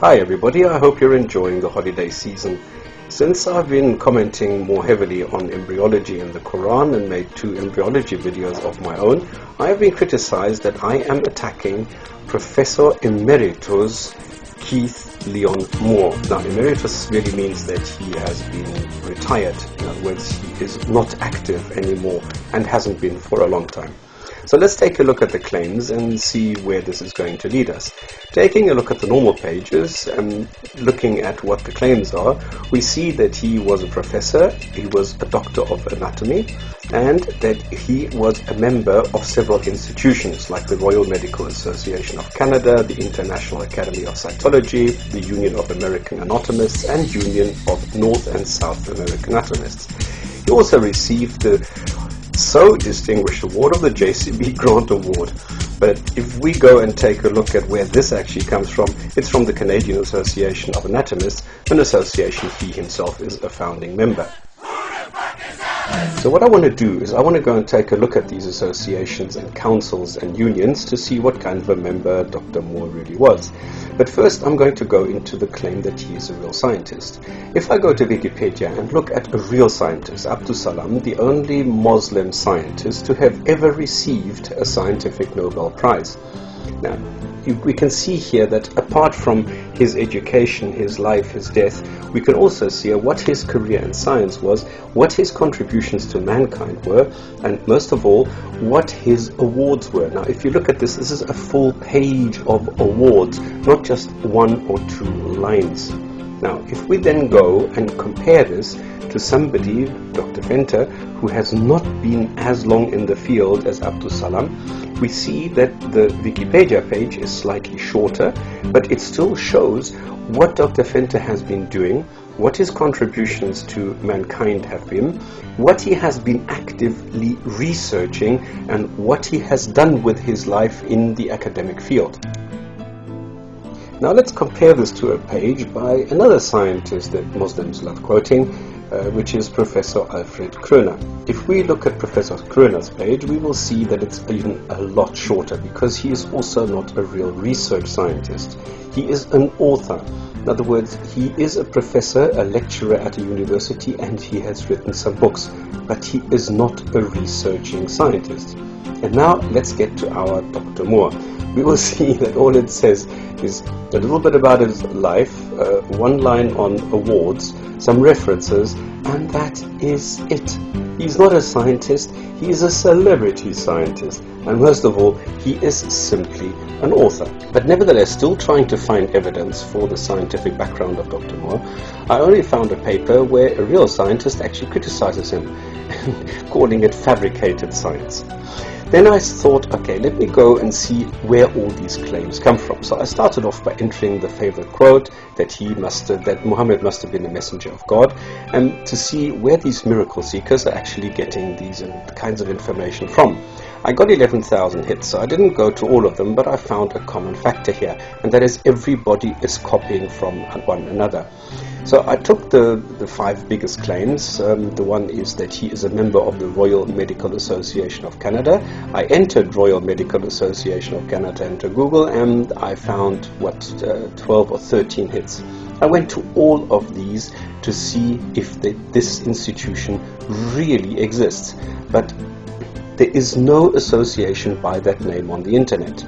Hi everybody, I hope you're enjoying the holiday season. Since I've been commenting more heavily on embryology in the Quran and made 2 embryology videos of my own, I have been criticized that I am attacking Professor Emeritus Keith Moore. Now, emeritus really means that he has been retired. In other words, he is not active anymore and hasn't been for a long time. So let's take a look at the claims and see where this is going to lead us. Taking a look at the normal pages and looking at what the claims are, we see that he was a professor, he was a doctor of anatomy, and that he was a member of several institutions like the Royal Medical Association of Canada, the International Academy of Cytology, the Union of American Anatomists, and Union of North and South American Anatomists. He also received the so distinguished award of the JCB Grant Award. But if we go and take a look at where this actually comes from, it's from the Canadian Association of Anatomists, an association he himself is a founding member. So what I want to do is I want to go and take a look at these associations and councils and unions to see what kind of a member Dr. Moore really was. But first I'm going to go into the claim that he is a real scientist. If I go to Wikipedia and look at a real scientist, Abdus Salam, the only Muslim scientist to have ever received a scientific Nobel Prize. Now, we can see here that apart from his education, his life, his death, we can also see what his career in science was, what his contributions to mankind were, and most of all, what his awards were. Now, if you look at this, this is a full page of awards, not just 1 or 2 lines. Now, if we then go and compare this to somebody, Dr. Venter, who has not been as long in the field as Abdus Salam, we see that the Wikipedia page is slightly shorter, but it still shows what Dr. Venter has been doing, what his contributions to mankind have been, what he has been actively researching, and what he has done with his life in the academic field. Now let's compare this to a page by another scientist that Muslims love quoting, which is Professor Alfred Kroner. If we look at Professor Kroner's page, we will see that it's even a lot shorter because he is also not a real research scientist. He is an author. In other words, he is a professor, a lecturer at a university, and he has written some books, but he is not a researching scientist. And now let's get to our Dr. Moore. We will see that all it says is a little bit about his life, 1 line on awards, some references, and that is it. He's not a scientist, he is a celebrity scientist, and most of all, he is simply an author. But nevertheless, still trying to find evidence for the scientific background of Dr. Moore, I only found a paper where a real scientist actually criticizes him, calling it fabricated science. Then I thought, okay, let me go and see where all these claims come from. So I started off by entering the favorite quote that Muhammad must have been a messenger of God, and to see where these miracle seekers are actually getting these kinds of information from. I got 11,000 hits, so I didn't go to all of them, but I found a common factor here, and that is everybody is copying from one another. So I took the 5 biggest claims. The one is that he is a member of the Royal Medical Association of Canada. I entered Royal Medical Association of Canada into Google, and I found 12 or 13 hits. I went to all of these to see if this institution really exists, but there is no association by that name on the internet.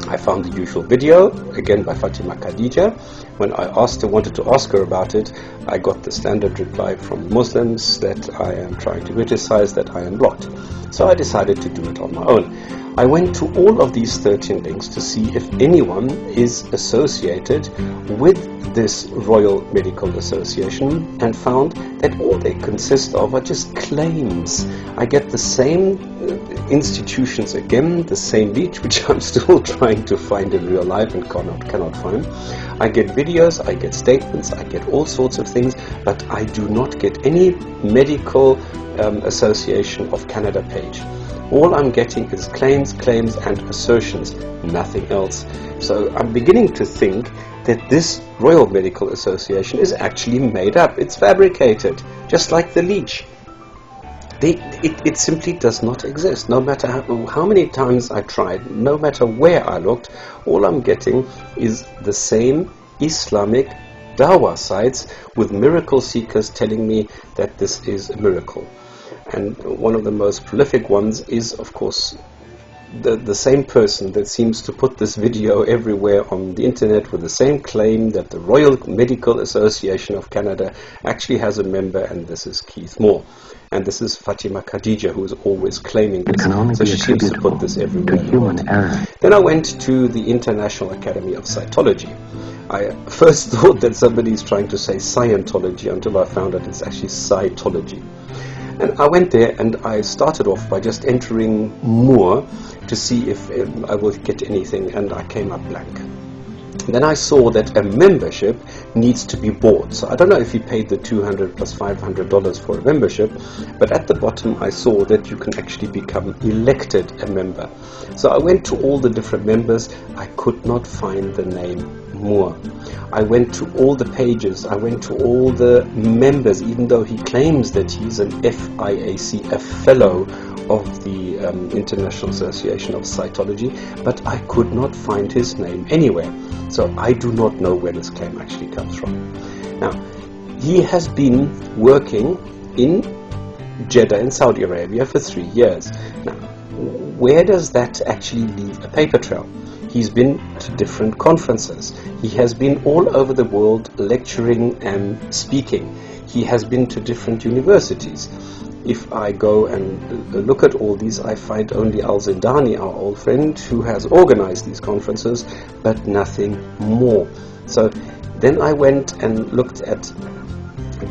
I found the usual video, again by Fatima Khadija. When I wanted to ask her about it, I got the standard reply from Muslims that I am trying to criticize, that I am blocked. So I decided to do it on my own. I went to all of these 13 links to see if anyone is associated with this Royal Medical Association, and found that all they consist of are just claims. I get the same institutions again, the same reach, which I'm still trying to find in real life and cannot find. I get videos, I get statements, I get all sorts of things, but I do not get any Medical Association of Canada page. All I'm getting is claims, and assertions, nothing else. So I'm beginning to think that this Royal Medical Association is actually made up. It's fabricated, just like the leech. It simply does not exist. No matter how many times I tried, no matter where I looked, all I'm getting is the same Islamic dawah sites with miracle seekers telling me that this is a miracle. And one of the most prolific ones is, of course, the same person that seems to put this video everywhere on the internet with the same claim that the Royal Medical Association of Canada actually has a member, and this is Keith Moore. And this is Fatima Khadija, who is always claiming this. So she seems to put this everywhere. Then I went to the International Academy of Cytology. I first thought that somebody's trying to say Scientology until I found out it's actually Cytology. And I went there and I started off by just entering Moore to see if I would get anything, and I came up blank. Then I saw that a membership needs to be bought. So I don't know if he paid the $200 plus $500 for a membership, but at the bottom I saw that you can actually become elected a member. So I went to all the different members. I could not find the name Moore. I went to all the pages, I went to all the members, even though he claims that he's an F.I.A.C, a fellow of the International Association of Cytology, but I could not find his name anywhere. So I do not know where this claim actually comes from. Now, he has been working in Jeddah in Saudi Arabia for 3 years. Now, where does that actually leave a paper trail? He's been to different conferences. He has been all over the world lecturing and speaking. He has been to different universities. If I go and look at all these, I find only Al-Zindani, our old friend, who has organized these conferences, but nothing more. So then I went and looked at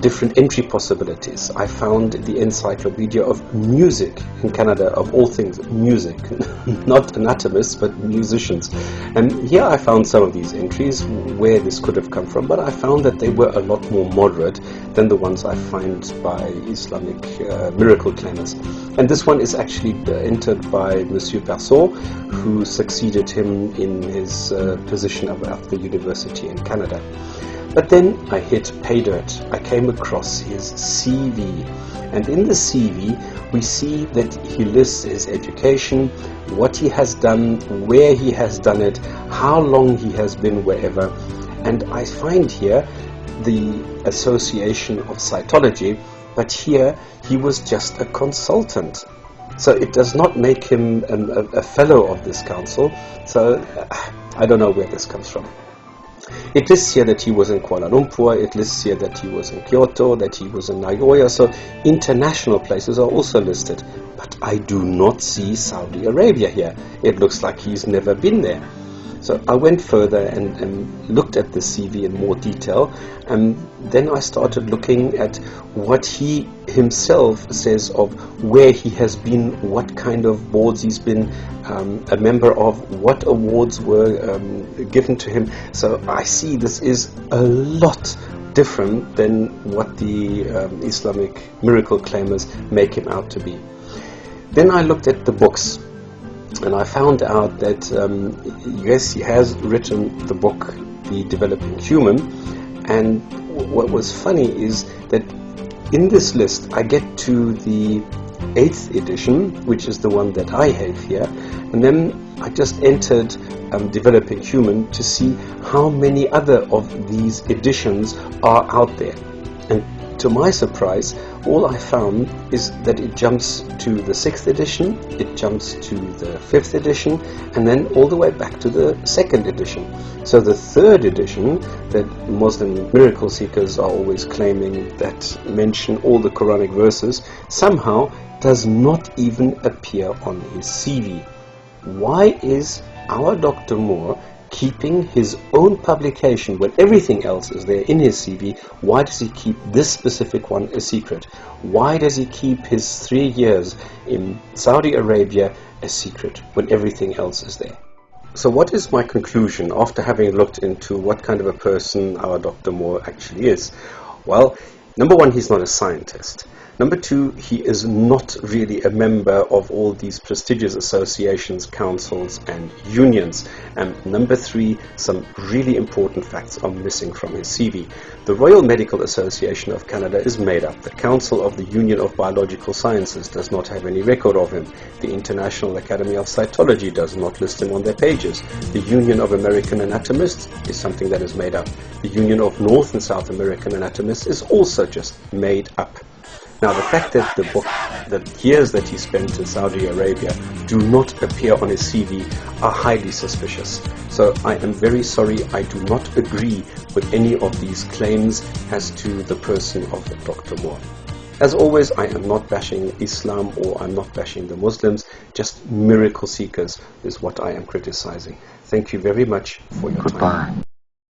different entry possibilities. I found the Encyclopedia of Music in Canada, of all things, music, not anatomists, but musicians. And here I found some of these entries where this could have come from, but I found that they were a lot more moderate than the ones I find by Islamic miracle claimers. And this one is actually entered by Monsieur Persaud, who succeeded him in his position at the university in Canada. But then I hit pay dirt. I came across his CV, and in the CV we see that he lists his education, what he has done, where he has done it, how long he has been wherever, and I find here the Association of Cytology, but here he was just a consultant. So it does not make him a fellow of this council, so I don't know where this comes from. It lists here that he was in Kuala Lumpur, it lists here that he was in Kyoto, that he was in Nagoya, so international places are also listed. But I do not see Saudi Arabia here. It looks like he's never been there. So I went further and looked at the CV in more detail, and then I started looking at what he himself says of where he has been, what kind of boards he's been a member of, what awards were given to him. So I see this is a lot different than what the Islamic miracle claimers make him out to be. Then I looked at the books, and I found out that yes, he has written the book The Developing Human, and what was funny is that in this list I get to the 8th edition, which is the one that I have here, and then I just entered Developing Human to see how many other of these editions are out there. And to my surprise, all I found is that it jumps to the 6th edition, it jumps to the 5th edition, and then all the way back to the 2nd edition. So the 3rd edition that Muslim miracle seekers are always claiming that mention all the Quranic verses somehow does not even appear on his CV. Why is our Dr. Moore keeping his own publication when everything else is there in his CV? Why does he keep this specific one a secret? Why does he keep his 3 years in Saudi Arabia a secret when everything else is there? So what is my conclusion after having looked into what kind of a person our Dr. Moore actually is? Well, number one, he's not a scientist. Number 2, he is not really a member of all these prestigious associations, councils and unions. And number 3, some really important facts are missing from his CV. The Royal Medical Association of Canada is made up. The Council of the Union of Biological Sciences does not have any record of him. The International Academy of Cytology does not list him on their pages. The Union of American Anatomists is something that is made up. The Union of North and South American Anatomists is also just made up. Now, the fact that the years that he spent in Saudi Arabia do not appear on his CV are highly suspicious. So I am very sorry, I do not agree with any of these claims as to the person of Dr. Moore. As always, I am not bashing Islam or I'm not bashing the Muslims, just miracle seekers is what I am criticizing. Thank you very much for your time.